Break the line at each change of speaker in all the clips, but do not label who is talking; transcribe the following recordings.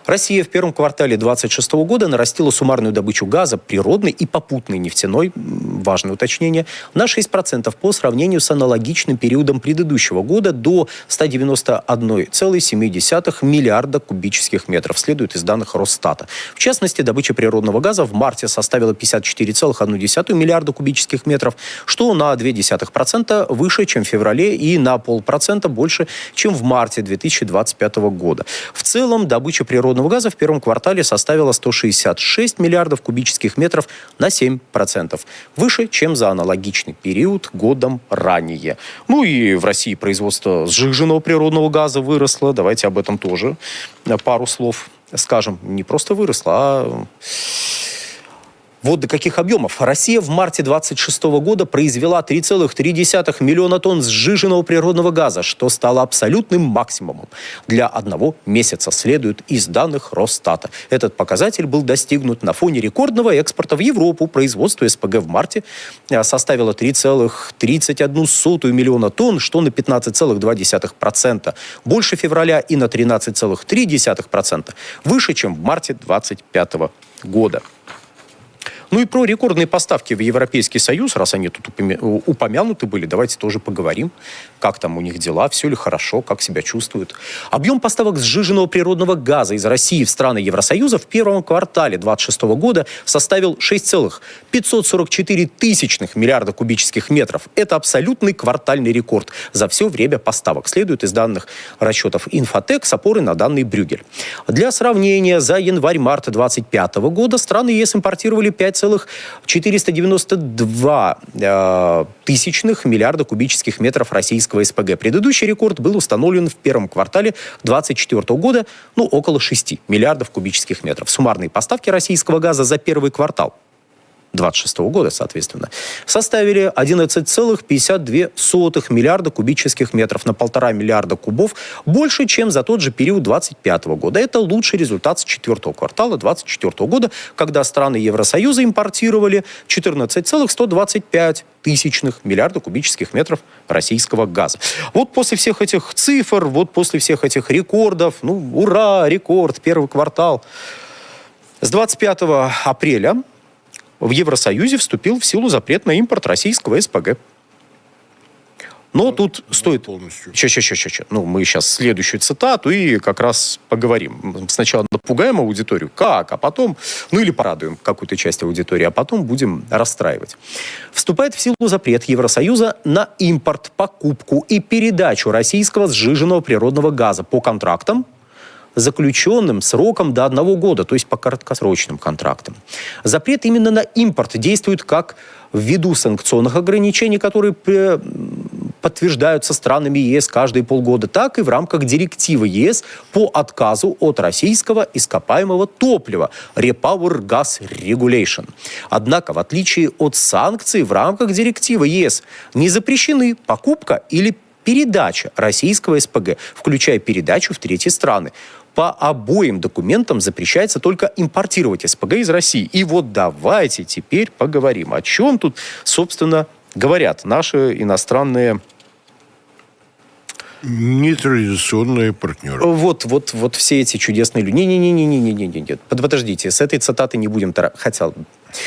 Россия в первом квартале 2026 года нарастила суммарную добычу газа, природной и попутной нефтяной, важное уточнение, на 6% по сравнению с аналогичным периодом предыдущего года до 191,7 миллиарда кубических метров, следует из данных Росстата. В частности, добыча природного газа в марте составила 54,1 миллиарда кубических метров, что на 0,2% выше, чем в феврале, и на 0,5% больше, чем в марте 2025 года. В целом, добыча природного газа в первом квартале составила 166 миллиардов кубических метров, на 7%. Выше, чем за аналогичный период годом ранее. Ну и в России производство сжиженного природного газа выросло. Давайте об этом тоже пару слов скажем. Не просто выросло, а... Вот до каких объемов. Россия в марте 2026 года произвела 3,3 миллиона тонн сжиженного природного газа, что стало абсолютным максимумом для одного месяца, следует из данных Росстата. Этот показатель был достигнут на фоне рекордного экспорта в Европу. Производство СПГ в марте составило 3,31 миллиона тонн, что на 15,2% больше февраля и на 13,3% выше, чем в марте 2025 года. Ну и про рекордные поставки в Европейский Союз, раз они тут упомянуты были, давайте тоже поговорим, как там у них дела, все ли хорошо, как себя чувствуют. Объем поставок сжиженного природного газа из России в страны Евросоюза в первом квартале 2026 года составил 6,544 миллиарда кубических метров. Это абсолютный квартальный рекорд за все время поставок, следует из данных расчетов Инфотек с опорой на данные Брюгель. Для сравнения, за январь-март 2025 года страны ЕС импортировали 5,492 миллиарда кубических метров российского СПГ. Предыдущий рекорд был установлен в первом квартале 2024 года, около 6 миллиардов кубических метров. Суммарные поставки российского газа за первый квартал 2026 года, соответственно, составили 11,52 миллиарда кубических метров, на 1,5 миллиарда кубов, больше, чем за тот же период 2025 года. Это лучший результат с четвертого квартала 2024 года, когда страны Евросоюза импортировали 14,125 миллиарда кубических метров российского газа. Вот после всех этих цифр, вот после всех этих рекордов, ура, рекорд, первый квартал. С 25 апреля в Евросоюзе вступил в силу запрет на импорт российского СПГ. Но тут стоит...
Полностью.
Мы сейчас следующую цитату и как раз поговорим. Сначала напугаем аудиторию, а потом... или порадуем какую-то часть аудитории, а потом будем расстраивать. Вступает в силу запрет Евросоюза на импорт, покупку и передачу российского сжиженного природного газа по контрактам, заключенным сроком до 1 года, то есть по краткосрочным контрактам. Запрет именно на импорт действует как ввиду санкционных ограничений, которые подтверждаются странами ЕС каждые полгода, так и в рамках директивы ЕС по отказу от российского ископаемого топлива Repower Gas Regulation. Однако, в отличие от санкций, в рамках директивы ЕС не запрещены покупка или передача российского СПГ, включая передачу в третьи страны. По обоим документам запрещается только импортировать СПГ из России. И вот давайте теперь поговорим, о чем тут, собственно, говорят наши иностранные...
нетрадиционные партнеры.
Вот все эти чудесные люди. Не-не-не. Подождите, с этой цитаты не будем...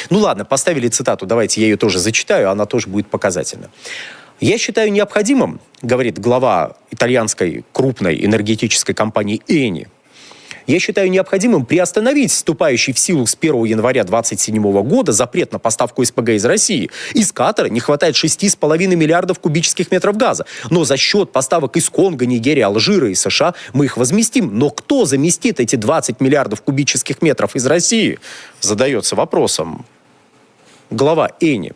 ладно, поставили цитату, давайте я ее тоже зачитаю, она тоже будет показательна. «Я считаю необходимым, — говорит глава итальянской крупной энергетической компании Eni, я считаю необходимым приостановить вступающий в силу с 1 января 2027 года запрет на поставку СПГ из России. Из Катара не хватает 6,5 миллиардов кубических метров газа. Но за счет поставок из Конго, Нигерии, Алжира и США мы их возместим. Но кто заместит эти 20 миллиардов кубических метров из России?» Задается вопросом глава Eni.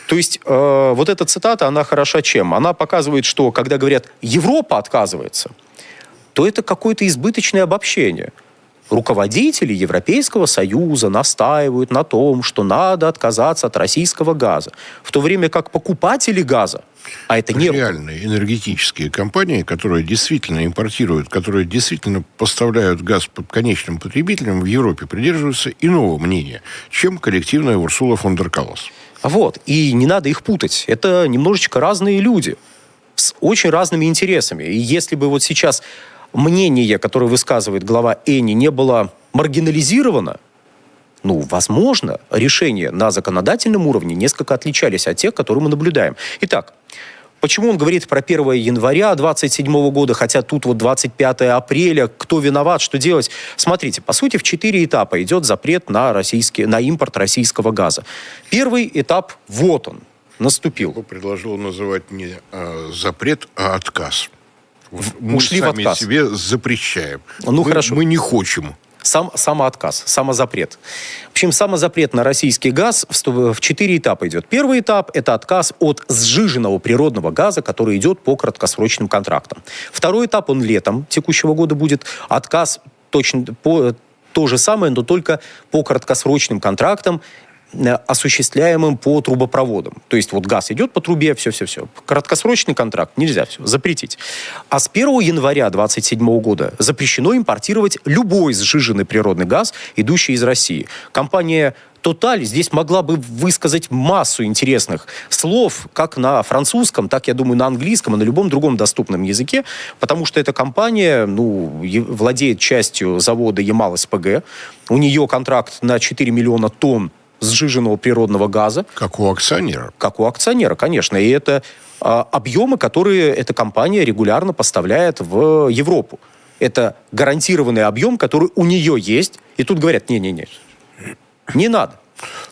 То есть вот эта цитата, она хороша чем? Она показывает, что когда говорят «Европа отказывается», то это какое-то избыточное обобщение. Руководители Европейского Союза настаивают на том, что надо отказаться от российского газа, в то время как покупатели газа, а это не...
реальные энергетические компании, которые действительно импортируют, которые действительно поставляют газ по конечным потребителям, в Европе придерживаются иного мнения, чем коллективная Урсула фон дер Каллас.
И не надо их путать. Это немножечко разные люди с очень разными интересами. И если бы вот сейчас мнение, которое высказывает глава Эни, не было маргинализировано, ну, возможно, решения на законодательном уровне несколько отличались от тех, которые мы наблюдаем. Итак, почему он говорит про 1 января 2027 года, хотя тут вот 25 апреля, кто виноват, что делать? Смотрите, по сути, в 4 этапа идет запрет на импорт российского газа. Первый этап, вот он, наступил.
Я предложил называть не запрет, а отказ. Вот
Ушли в отказ.
Мы себе запрещаем.
Ну, хорошо.
Мы не хотим.
Самоотказ, самозапрет. В общем, самозапрет на российский газ в 4 этапа идет. Первый этап – это отказ от сжиженного природного газа, который идет по краткосрочным контрактам. Второй этап, он летом текущего года будет. Отказ точно то же самое, но только по краткосрочным контрактам, осуществляемым по трубопроводам. То есть вот газ идет по трубе, все-все-все. Краткосрочный контракт нельзя, все, запретить. А с 1 января 2027 года запрещено импортировать любой сжиженный природный газ, идущий из России. Компания Total здесь могла бы высказать массу интересных слов, как на французском, так, я думаю, на английском и на любом другом доступном языке, потому что эта компания, владеет частью завода Ямал-СПГ. У нее контракт на 4 миллиона тонн сжиженного природного газа.
Как у акционера.
Как у акционера, конечно. И это объемы, которые эта компания регулярно поставляет в Европу. Это гарантированный объем, который у нее есть. И тут говорят, не-не-не, не надо.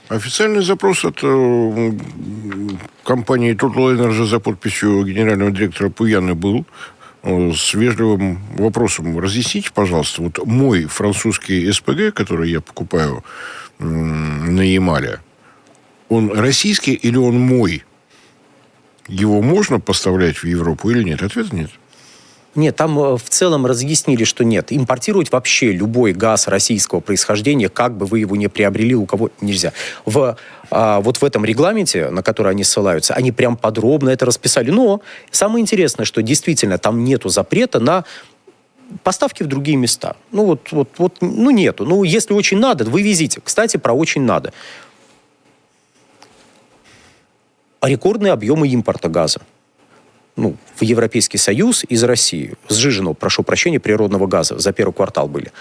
Официальный запрос от компании Total Energy за подписью генерального директора Пуяны был с вежливым вопросом. Разъясните, пожалуйста, вот мой французский СПГ, который я покупаю на Ямале, он российский или он мой? Его можно поставлять в Европу или нет? Ответа нет.
Нет, там в целом разъяснили, что нет. Импортировать вообще любой газ российского происхождения, как бы вы его ни приобрели, у кого нельзя. Вот в этом регламенте, на который они ссылаются, они прям подробно это расписали. Но самое интересное, что действительно там нету запрета на поставки в другие места. Нету. Если очень надо, вы везите. Кстати, про очень надо. Рекордные объемы импорта газа. В Европейский Союз из России, сжиженного, прошу прощения, природного газа за первый квартал были.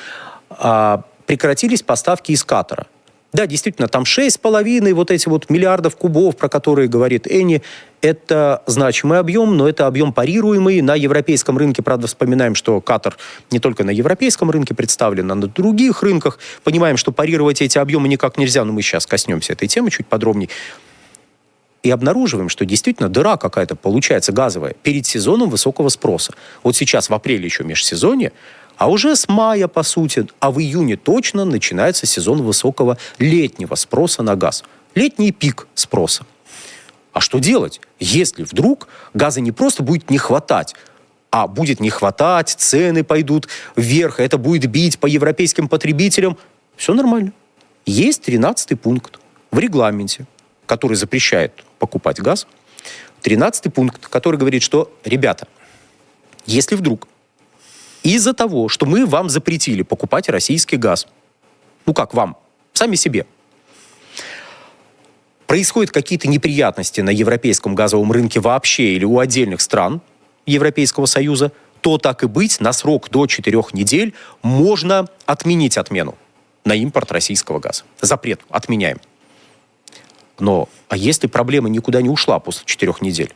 Прекратились поставки из Катара. Да, действительно, там 6,5 миллиардов кубов, про которые говорит Эни, это значимый объем, но это объем парируемый на европейском рынке. Правда, вспоминаем, что Катар не только на европейском рынке представлен, а на других рынках. Понимаем, что парировать эти объемы никак нельзя, но мы сейчас коснемся этой темы чуть подробнее. И обнаруживаем, что действительно дыра какая-то получается газовая перед сезоном высокого спроса. Вот сейчас в апреле еще межсезонье, а уже с мая, по сути, а в июне точно начинается сезон высокого летнего спроса на газ. Летний пик спроса. А что делать, если вдруг газа не просто будет не хватать, а будет не хватать, цены пойдут вверх, это будет бить по европейским потребителям? Все нормально. Есть 13-й пункт в регламенте, который запрещает покупать газ. 13-й пункт, который говорит, что, ребята, если вдруг из-за того, что мы вам запретили покупать российский газ, как вам, сами себе, происходят какие-то неприятности на европейском газовом рынке вообще или у отдельных стран Европейского Союза, то так и быть, на срок до 4 недель можно отменить отмену на импорт российского газа. Запрет отменяем. А если проблема никуда не ушла после 4 недель?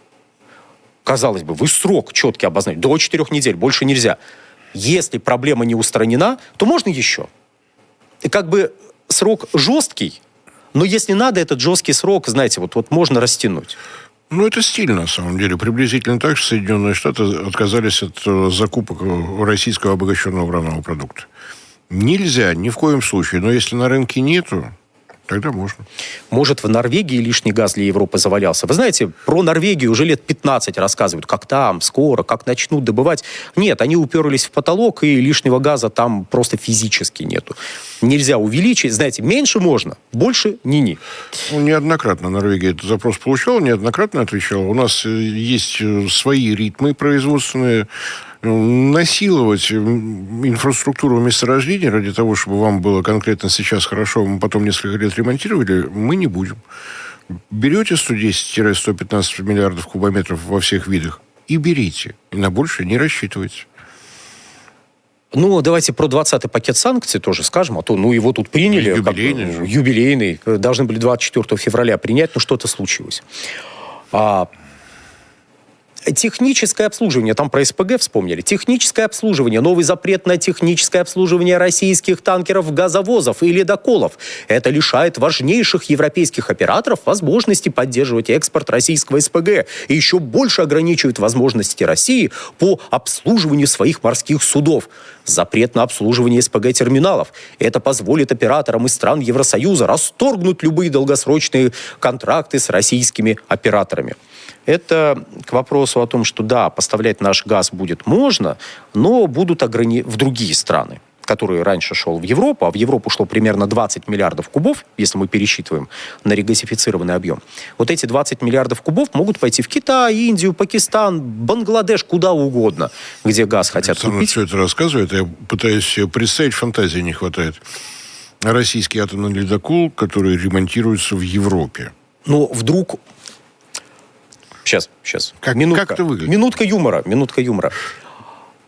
Казалось бы, вы срок четкий обозначили. До 4 недель, больше нельзя. Если проблема не устранена, то можно еще. И срок жесткий, но если надо, этот жесткий срок, знаете, вот можно растянуть.
Это стиль, на самом деле. Приблизительно так же Соединенные Штаты отказались от закупок российского обогащенного уранового продукта. Нельзя, ни в коем случае. Но если на рынке нету, тогда можно.
Может, в Норвегии лишний газ для Европы завалялся. Вы знаете, про Норвегию уже лет 15 рассказывают, как там, скоро, как начнут добывать. Нет, они уперлись в потолок, и лишнего газа там просто физически нету. Нельзя увеличить. Знаете, меньше можно, больше ни-ни.
Неоднократно Норвегия этот запрос получала, неоднократно отвечала. У нас есть свои ритмы производственные. Насиловать инфраструктуру месторождения ради того, чтобы вам было конкретно сейчас хорошо, мы потом несколько лет ремонтировали, мы не будем. Берете 110-115 миллиардов кубометров во всех видах и берите. И на больше не рассчитывайте.
Ну, давайте про 20-й пакет санкций тоже скажем, а то, его тут приняли.
Юбилейный же.
Юбилейный. Должны были 24 февраля принять, но что-то случилось. Техническое обслуживание, там про СПГ вспомнили. Техническое обслуживание, новый запрет на техническое обслуживание российских танкеров, газовозов и ледоколов. Это лишает важнейших европейских операторов возможности поддерживать экспорт российского СПГ и еще больше ограничивает возможности России по обслуживанию своих морских судов. Запрет на обслуживание СПГ-терминалов. Это позволит операторам из стран Евросоюза расторгнуть любые долгосрочные контракты с российскими операторами. Это к вопросу о том, что да, поставлять наш газ будет можно, но будут в другие страны, которые раньше шел в Европу, а в Европу шло примерно 20 миллиардов кубов, если мы пересчитываем на регасифицированный объем. Вот эти 20 миллиардов кубов могут пойти в Китай, Индию, Пакистан, Бангладеш, куда угодно, где газ хотят купить.
Все это рассказывает, я пытаюсь себе представить, фантазии не хватает. Российский атомный ледокол, который ремонтируется в Европе.
Но вдруг... Сейчас.
Как это выглядит?
Минутка юмора.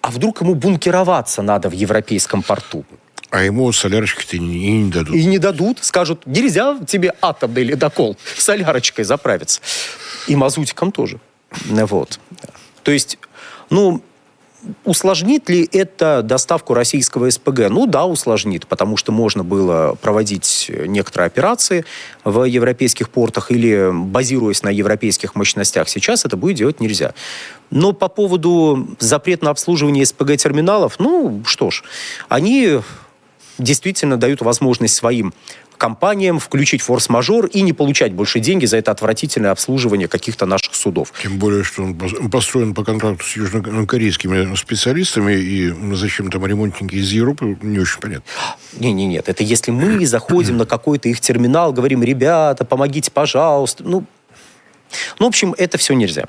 А вдруг ему бункероваться надо в европейском порту?
А ему солярочки-то и не дадут.
И не дадут. Скажут, нельзя тебе атомный ледокол солярочкой заправиться. И мазутиком тоже. Вот. То есть, усложнит ли это доставку российского СПГ? Ну да, усложнит, потому что можно было проводить некоторые операции в европейских портах или базируясь на европейских мощностях. Сейчас это будет делать нельзя. Но по поводу запрета на обслуживание СПГ-терминалов, что ж, они действительно дают возможность своим компаниям включить форс-мажор и не получать больше деньги за это отвратительное обслуживание каких-то наших судов.
Тем более, что он построен по контракту с южнокорейскими специалистами, и зачем там ремонтники из Европы, не очень понятно.
Нет, это если мы заходим на какой-то их терминал, говорим, ребята, помогите, пожалуйста. В общем, это все нельзя.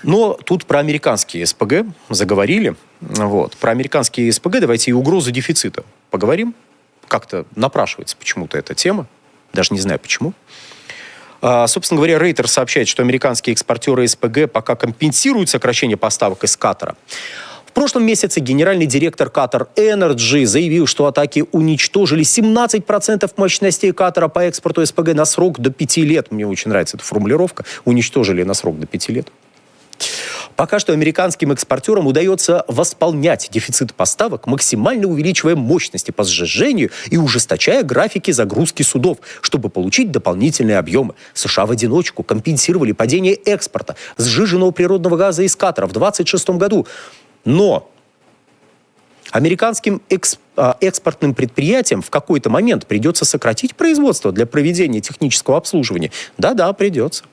Но тут про американские СПГ заговорили. Про американские СПГ давайте и угрозу дефицита поговорим. Как-то напрашивается почему-то эта тема. Даже не знаю почему. Собственно говоря, Рейтер сообщает, что американские экспортеры СПГ пока компенсируют сокращение поставок из Катара. В прошлом месяце генеральный директор Qatar Energy заявил, что атаки уничтожили 17% мощностей Катара по экспорту СПГ на срок до 5 лет. Мне очень нравится эта формулировка. Уничтожили на срок до 5 лет. Пока что американским экспортерам удается восполнять дефицит поставок, максимально увеличивая мощности по сжижению и ужесточая графики загрузки судов, чтобы получить дополнительные объемы. США в одиночку компенсировали падение экспорта сжиженного природного газа из Катара в 2026 году. Но американским экспортным предприятиям в какой-то момент придется сократить производство для проведения технического обслуживания. Да, придется.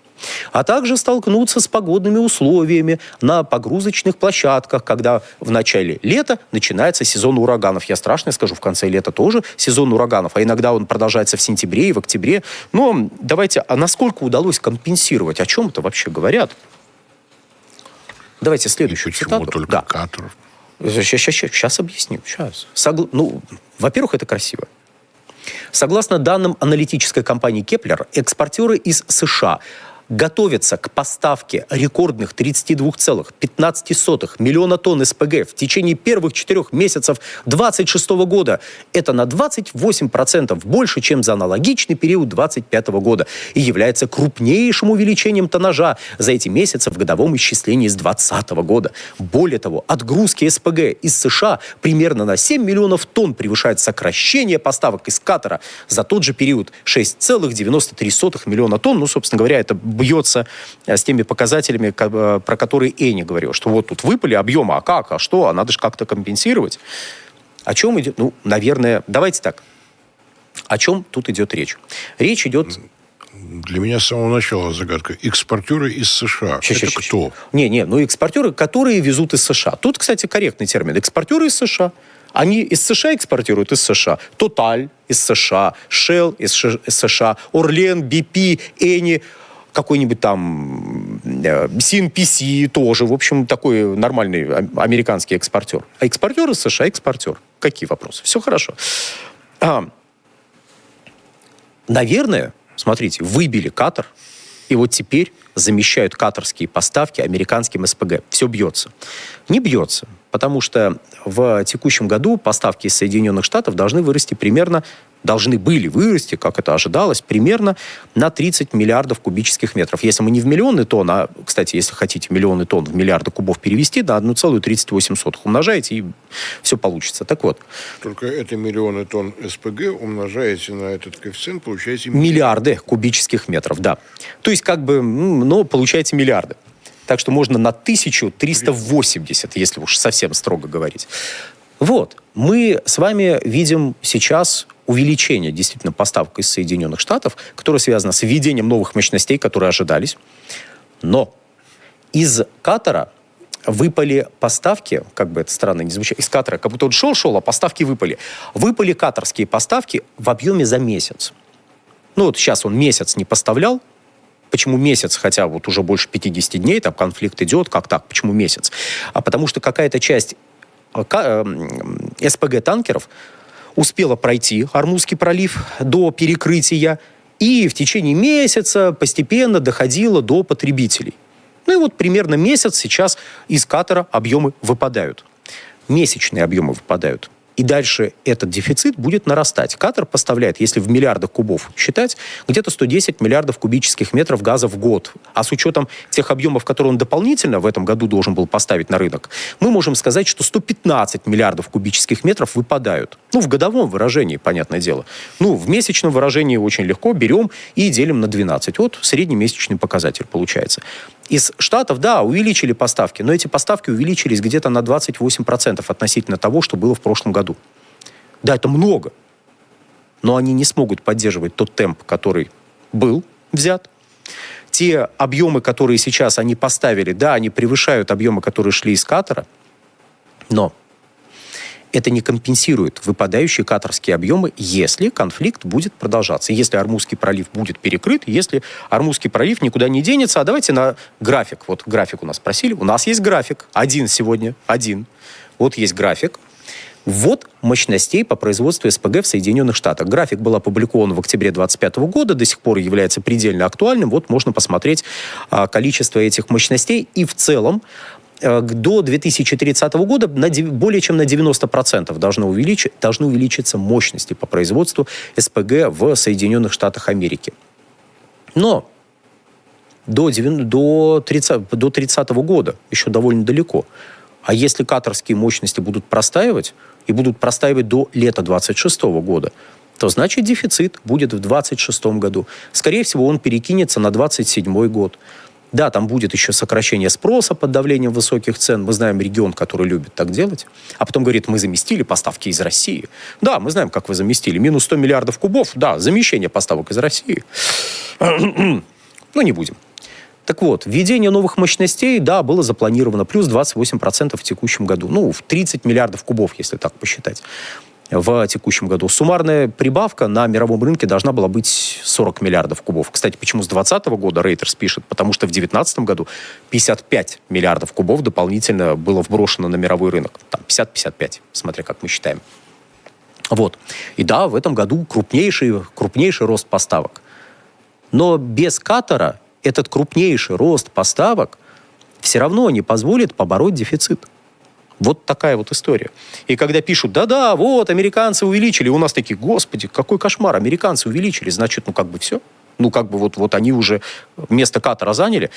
А также столкнуться с погодными условиями на погрузочных площадках, когда в начале лета начинается сезон ураганов. Я страшно скажу, в конце лета тоже сезон ураганов, а иногда он продолжается в сентябре и в октябре. Но давайте, насколько удалось компенсировать? О чем это вообще говорят? Давайте следующую
цитату. Почему только Катар?
Сейчас объясню. Во-первых, это красиво. Согласно данным аналитической компании Kepler, экспортеры из США готовятся к поставке рекордных 32,15 миллиона тонн СПГ в течение первых 4 месяцев 2026 года. Это на 28% больше, чем за аналогичный период 2025 года и является крупнейшим увеличением тоннажа за эти месяцы в годовом исчислении с 2020 года. Более того, отгрузки СПГ из США примерно на 7 миллионов тонн превышает сокращение поставок из Катара за тот же период 6,93 миллиона тонн. Собственно говоря, это бьется с теми показателями, про которые Эни говорил, что вот тут выпали объемы, а как, а что, а надо же как-то компенсировать. О чем идет? Наверное, давайте так. О чем тут идет речь? Речь идет...
Для меня с самого начала загадка. Экспортеры из США. Это кто?
Экспортеры, которые везут из США. Тут, кстати, корректный термин. Экспортеры из США. Они из США экспортируют из США. Total из США, Shell из США, Orlen, BP, Eni, какой-нибудь там CNPC тоже. В общем, такой нормальный американский экспортер. А экспортер из США экспортер. Какие вопросы? Все хорошо. Наверное, смотрите, выбили Катар, и вот теперь замещают катарские поставки американским СПГ. Все бьется. Не бьется. потому что в текущем году поставки из Соединенных Штатов должны были вырасти, как это ожидалось, примерно на 30 миллиардов кубических метров. Если мы не в миллионы тонн, а, кстати, если хотите миллионы тонн в миллиарды кубов перевести, на 1,38 умножаете, и все получится. Так вот.
Только это миллионы тонн СПГ умножаете на этот коэффициент, получаете...
Миллиарды кубических метров, да. То есть, получаете миллиарды. Так что можно на 1380, если уж совсем строго говорить. Вот. Мы с вами видим сейчас увеличение действительно поставок из Соединенных Штатов, которое связано с введением новых мощностей, которые ожидались. Но из Катара выпали поставки, как бы это странно не звучало, из Катара, как будто он шел, а поставки выпали. Выпали катарские поставки в объеме за месяц. Вот сейчас он месяц не поставлял. Почему месяц, хотя вот уже больше 50 дней, там конфликт идет, как так, почему месяц? А потому что какая-то часть СПГ-танкеров успела пройти Ормузский пролив до перекрытия и в течение месяца постепенно доходила до потребителей. Ну и вот примерно месяц сейчас из Катара объемы выпадают. Месячные объемы выпадают. И дальше этот дефицит будет нарастать. Катар поставляет, если в миллиардах кубов считать, где-то 110 миллиардов кубических метров газа в год. А с учетом тех объемов, которые он дополнительно в этом году должен был поставить на рынок, мы можем сказать, что 115 миллиардов кубических метров выпадают. В годовом выражении, понятное дело. В месячном выражении очень легко берем и делим на 12. Вот среднемесячный показатель получается. Из Штатов, да, увеличили поставки, но эти поставки увеличились где-то на 28% относительно того, что было в прошлом году. Да, это много, но они не смогут поддерживать тот темп, который был взят. Те объемы, которые сейчас они поставили, да, они превышают объемы, которые шли из Катара, но это не компенсирует выпадающие катарские объемы, если конфликт будет продолжаться. Если Ормузский пролив будет перекрыт, если Ормузский пролив никуда не денется. А давайте на график. Вот график у нас просили. У нас есть график. Один сегодня. Вот есть график. Вот мощностей по производству СПГ в Соединенных Штатах. График был опубликован в октябре 2025 года, до сих пор является предельно актуальным. Вот можно посмотреть количество этих мощностей. И в целом до 2030 года более чем на 90% должны увеличиться мощности по производству СПГ в Соединенных Штатах Америки. Но до 30 года еще довольно далеко. А если катарские мощности будут простаивать, и будут простаивать до лета 2026 года, то значит дефицит будет в 2026 году. Скорее всего, он перекинется на 2027 год. Да, там будет еще сокращение спроса под давлением высоких цен. Мы знаем регион, который любит так делать. А потом говорит, мы заместили поставки из России. Да, мы знаем, как вы заместили. Минус 100 миллиардов кубов. Да, замещение поставок из России. Не будем. Так вот, введение новых мощностей, да, было запланировано. Плюс 28% в текущем году. В 30 миллиардов кубов, если так посчитать. В текущем году. Суммарная прибавка на мировом рынке должна была быть 40 миллиардов кубов. Кстати, почему с 2020 года Reuters пишет? Потому что в 2019 году 55 миллиардов кубов дополнительно было вброшено на мировой рынок. Там 50-55, смотря как мы считаем. Вот. И да, в этом году крупнейший рост поставок. Но без Катара этот крупнейший рост поставок все равно не позволит побороть дефицит. Вот такая вот история. И когда пишут, да-да, вот, американцы увеличили, у нас такие, господи, какой кошмар, американцы увеличили, значит, все. Вот они уже место Катара заняли.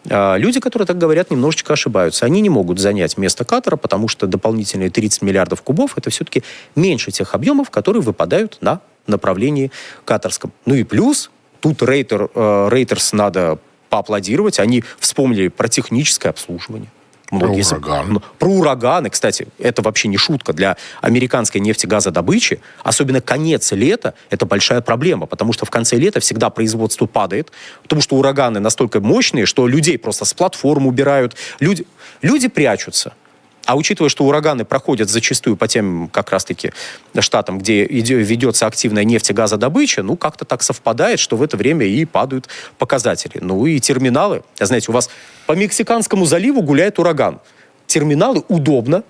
Люди, которые так говорят, немножечко ошибаются. Они не могут занять место Катара, потому что дополнительные 30 миллиардов кубов – это все-таки меньше тех объемов, которые выпадают на направлении катарском. И плюс, тут Reuters надо поаплодировать, они вспомнили про техническое обслуживание. Про ураганы, кстати, это вообще не шутка. Для американской нефтегазодобычи, особенно конец лета, это большая проблема, потому что в конце лета всегда производство падает, потому что ураганы настолько мощные, что людей просто с платформ убирают. Люди прячутся. А учитывая, что ураганы проходят зачастую по тем как раз-таки штатам, где ведется активная нефтегазодобыча, как-то так совпадает, что в это время и падают показатели. И терминалы. Знаете, у вас по Мексиканскому заливу гуляет ураган. Терминалы удобно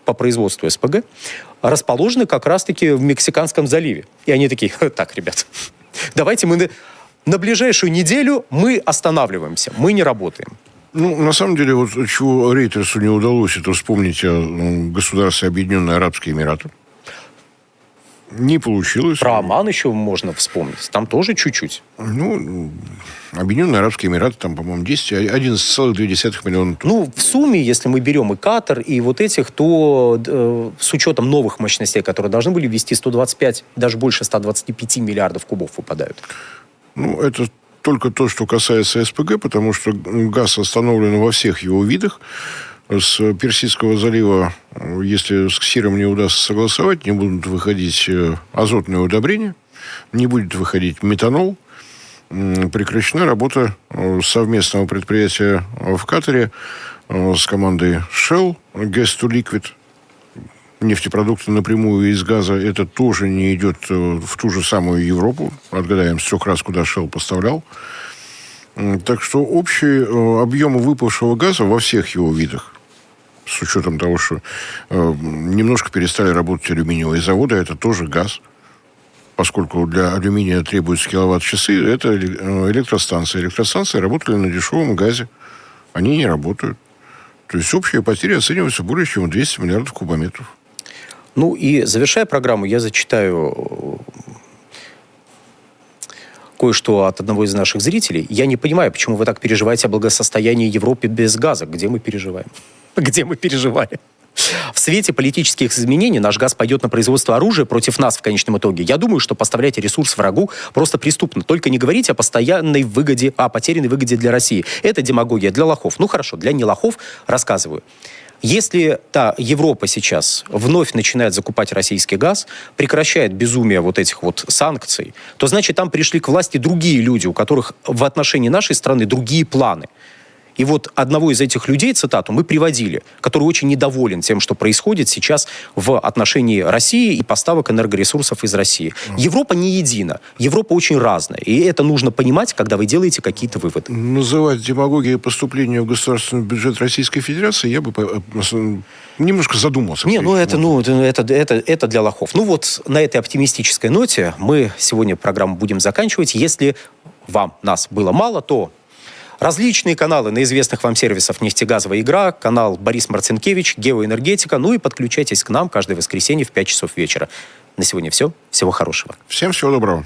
по производству СПГ расположены как раз-таки в Мексиканском заливе. И они такие, так, ребят, давайте мы на ближайшую неделю мы останавливаемся, мы не работаем.
Ну, на самом деле, вот чего Рейтерсу не удалось, это вспомнить о государстве Объединенные Арабские Эмираты. Не получилось.
Про Оман еще можно вспомнить. Там тоже чуть-чуть.
Ну, Объединенные Арабские Эмираты, там, по-моему, 11,2 миллиона.
Ну, в сумме, если мы берем и Катар, и вот этих, то с учетом новых мощностей, которые должны были ввести, 125, даже больше 125 миллиардов кубов выпадают.
Ну, это только то, что касается СПГ, потому что газ остановлен во всех его видах. С Персидского залива, если с КСИРом не удастся согласовать, не будут выходить азотные удобрения, не будет выходить метанол. Прекращена работа совместного предприятия в Катаре с командой Shell, Gas to Liquid. Нефтепродукты напрямую из газа, это тоже не идет в ту же самую Европу. Отгадаем с 3 раз, куда Shell поставлял. Так что общие объемы выпавшего газа во всех его видах, с учетом того, что немножко перестали работать алюминиевые заводы, это тоже газ. Поскольку для алюминия требуются киловатт-часы, это электростанции. Электростанции работали на дешевом газе. Они не работают. То есть общие потери оцениваются более чем в 200 миллиардов кубометров.
Ну и завершая программу, я зачитаю кое-что от одного из наших зрителей. Я не понимаю, почему вы так переживаете о благосостоянии Европы без газа. Где мы переживаем? Где мы переживали? В свете политических изменений наш газ пойдет на производство оружия против нас в конечном итоге. Я думаю, что поставлять ресурс врагу просто преступно. Только не говорите о постоянной выгоде, о потерянной выгоде для России. Это демагогия для лохов. Ну хорошо, для не лохов рассказываю. Если та Европа сейчас вновь начинает закупать российский газ, прекращает безумие вот этих вот санкций, то значит там пришли к власти другие люди, у которых в отношении нашей страны другие планы. И вот одного из этих людей, цитату, мы приводили, который очень недоволен тем, что происходит сейчас в отношении России и поставок энергоресурсов из России. Европа не едина, Европа очень разная. И это нужно понимать, когда вы делаете какие-то выводы.
Называть демагогией поступления в государственный бюджет Российской Федерации я бы немножко задумался.
Не, это для лохов. Ну вот на этой оптимистической ноте мы сегодня программу будем заканчивать. Если нас было мало, то различные каналы на известных вам сервисах «Нефтегазовая игра», канал Борис Марцинкевич, «Геоэнергетика». Ну и подключайтесь к нам каждое воскресенье в 5 часов вечера. На сегодня все. Всего хорошего.
Всем всего доброго.